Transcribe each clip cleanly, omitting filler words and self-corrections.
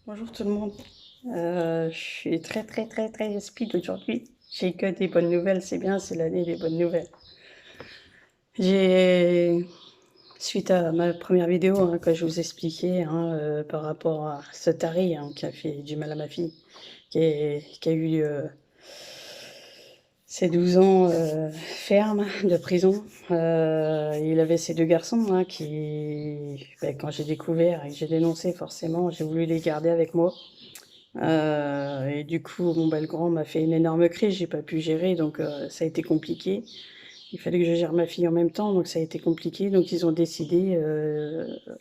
Bonjour tout le monde. Je suis très speed aujourd'hui. J'ai que des bonnes nouvelles, c'est bien, c'est l'année des bonnes nouvelles. J'ai, suite à ma première vidéo que je vous expliquais par rapport à ce taré qui a fait du mal à ma fille, qui a eu ses 12 ans ferme de prison. Il avait ses deux garçons quand j'ai découvert et que j'ai dénoncé, forcément, j'ai voulu les garder avec moi. Et du coup, le grand m'a fait une énorme crise, j'ai pas pu gérer, donc ça a été compliqué. Il fallait que je gère ma fille en même temps, donc ça a été compliqué. Donc ils ont décidé,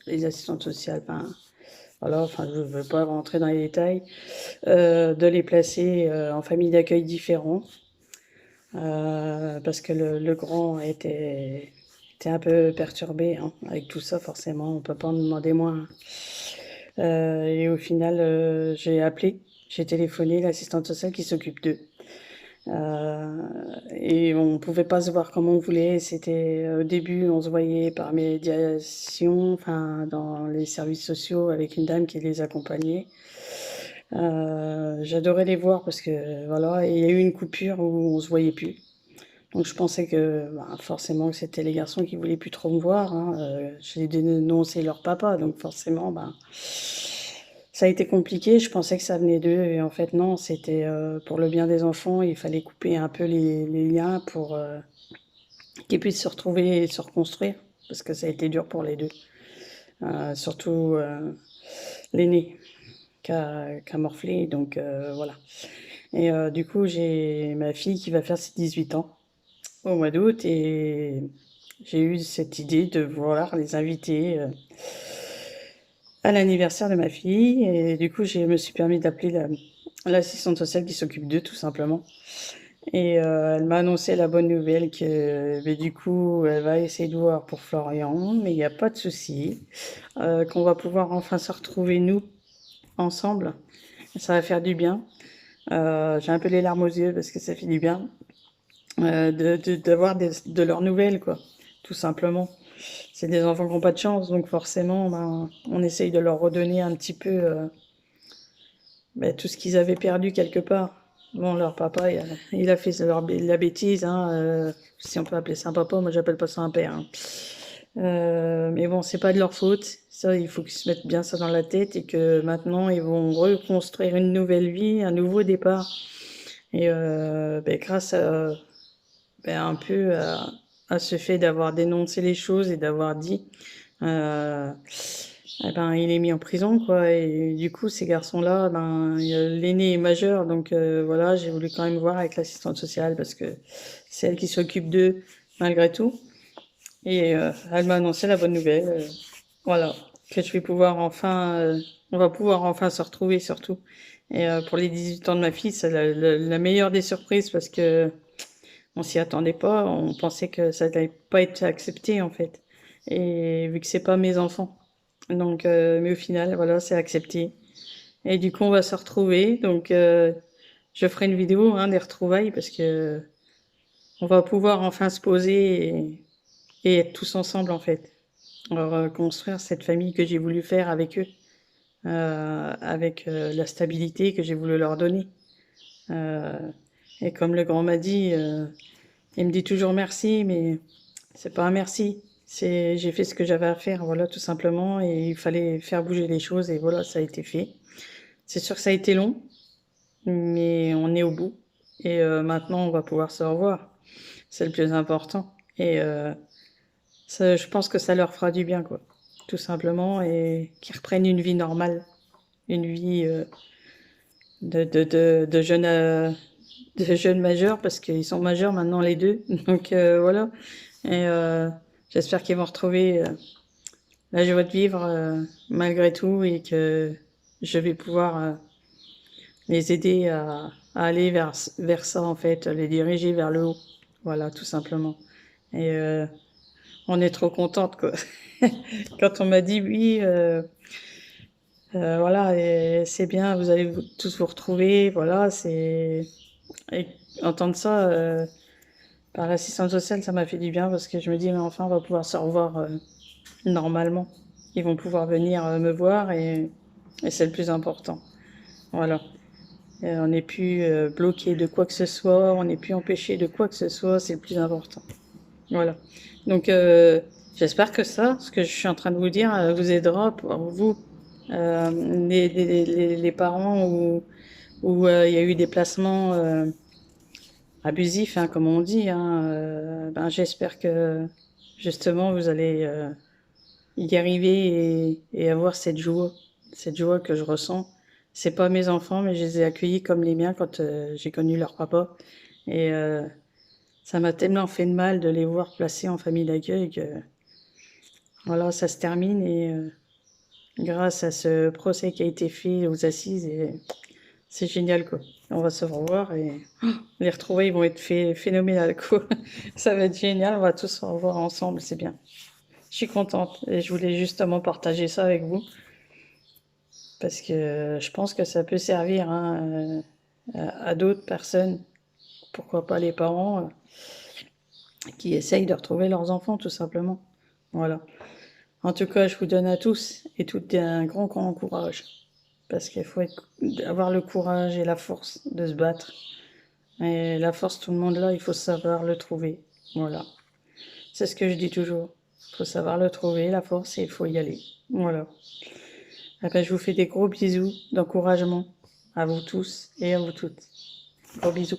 les assistantes sociales, voilà, enfin je veux pas rentrer dans les détails, de les placer en famille d'accueil différents, parce que le grand était un peu perturbé avec tout ça, forcément, on peut pas en demander moins. Et au final, j'ai téléphoné l'assistante sociale qui s'occupe d'eux. Et on pouvait pas se voir comme on voulait. C'était au début, on se voyait par médiation, enfin dans les services sociaux avec une dame qui les accompagnait. J'adorais les voir parce que voilà, et il y a eu une coupure où on se voyait plus. Donc je pensais que forcément que c'était les garçons qui voulaient plus trop me voir. J'ai dénoncé leur papa, donc forcément, ça a été compliqué. Je pensais que ça venait d'eux, et en fait non, c'était pour le bien des enfants. Il fallait couper un peu les liens pour qu'ils puissent se retrouver et se reconstruire, parce que ça a été dur pour les deux. Surtout l'aîné qui a morflé, donc voilà. Et du coup, j'ai ma fille qui va faire ses 18 ans au mois d'août, et j'ai eu cette idée de vouloir les inviter à l'anniversaire de ma fille. Et du coup, je me suis permis d'appeler l'assistante sociale qui s'occupe d'eux, tout simplement. Et elle m'a annoncé la bonne nouvelle que du coup, elle va essayer de voir pour Florian, mais il n'y a pas de souci, qu'on va pouvoir enfin se retrouver, nous, ensemble. Ça va faire du bien. J'ai un peu les larmes aux yeux parce que ça fait du bien d'avoir de leurs nouvelles, quoi, tout simplement. C'est des enfants qui n'ont pas de chance, donc forcément, on essaye de leur redonner un petit peu tout ce qu'ils avaient perdu quelque part. Bon, leur papa, il a fait la bêtise, si on peut appeler ça un papa, moi j'appelle pas ça un père. Mais bon, c'est pas de leur faute. Ça, il faut qu'ils se mettent bien ça dans la tête, et que maintenant ils vont reconstruire une nouvelle vie, un nouveau départ. Et grâce un peu à ce fait d'avoir dénoncé les choses et d'avoir dit, euh, il est mis en prison, quoi. Et du coup, ces garçons-là, l'aîné est majeur, donc voilà, j'ai voulu quand même voir avec l'assistante sociale parce que c'est elle qui s'occupe d'eux malgré tout. Et elle m'a annoncé la bonne nouvelle, voilà, que je vais pouvoir enfin, on va pouvoir enfin se retrouver surtout. Et pour les 18 ans de ma fille, c'est la meilleure des surprises parce que on s'y attendait pas, on pensait que ça n'allait pas être accepté en fait. Et vu que c'est pas mes enfants. Donc, mais au final, voilà, c'est accepté. Et du coup, on va se retrouver. Donc, je ferai une vidéo des retrouvailles parce que on va pouvoir enfin se poser et être tous ensemble en fait. Construire cette famille que j'ai voulu faire avec eux, avec la stabilité que j'ai voulu leur donner. Euh, et comme le grand m'a dit, il me dit toujours merci, mais c'est pas un merci. J'ai fait ce que j'avais à faire, voilà, tout simplement, et il fallait faire bouger les choses, et voilà, ça a été fait. C'est sûr que ça a été long, mais on est au bout. Et maintenant, on va pouvoir se revoir. C'est le plus important. Et ça, je pense que ça leur fera du bien, quoi. Tout simplement, et qu'ils reprennent une vie normale. Une vie de jeunes, de jeunes majeurs, parce qu'ils sont majeurs maintenant, les deux. Donc voilà. Et j'espère qu'ils vont retrouver la joie de vivre malgré tout, et que je vais pouvoir les aider à aller vers ça, en fait, les diriger vers le haut. Voilà, tout simplement. Et on est trop contente, quoi. Quand on m'a dit oui, voilà, et c'est bien, vous allez tous vous retrouver, voilà, et entendre ça par l'assistante sociale, ça m'a fait du bien parce que je me dis, mais enfin, on va pouvoir se revoir normalement. Ils vont pouvoir venir me voir, et Et c'est le plus important. Voilà. On n'est plus bloqué de quoi que ce soit, on n'est plus empêché de quoi que ce soit, c'est le plus important. Voilà. Donc, j'espère que ça, ce que je suis en train de vous dire, vous aidera pour vous, les parents où il y a eu des placements abusifs, hein, comme on dit. Hein, ben, j'espère que justement vous allez y arriver et avoir cette joie que je ressens. C'est pas mes enfants, mais je les ai accueillis comme les miens quand j'ai connu leur papa. Et ça m'a tellement fait de mal de les voir placés en famille d'accueil que voilà, ça se termine et grâce à ce procès qui a été fait aux assises, et c'est génial quoi. On va se revoir et les retrouvailles vont être phénoménales quoi. Ça va être génial, on va tous se revoir ensemble, c'est bien. Je suis contente et je voulais justement partager ça avec vous parce que je pense que ça peut servir hein, à d'autres personnes, pourquoi pas les parents qui essayent de retrouver leurs enfants tout simplement. Voilà. En tout cas, je vous donne à tous et toutes un grand, grand courage. Parce qu'il faut avoir le courage et la force de se battre. Et la force, tout le monde là, il faut savoir le trouver. Voilà. C'est ce que je dis toujours. Il faut savoir le trouver, la force, et il faut y aller. Voilà. Et ben, je vous fais des gros bisous d'encouragement à vous tous et à vous toutes. Gros bisous.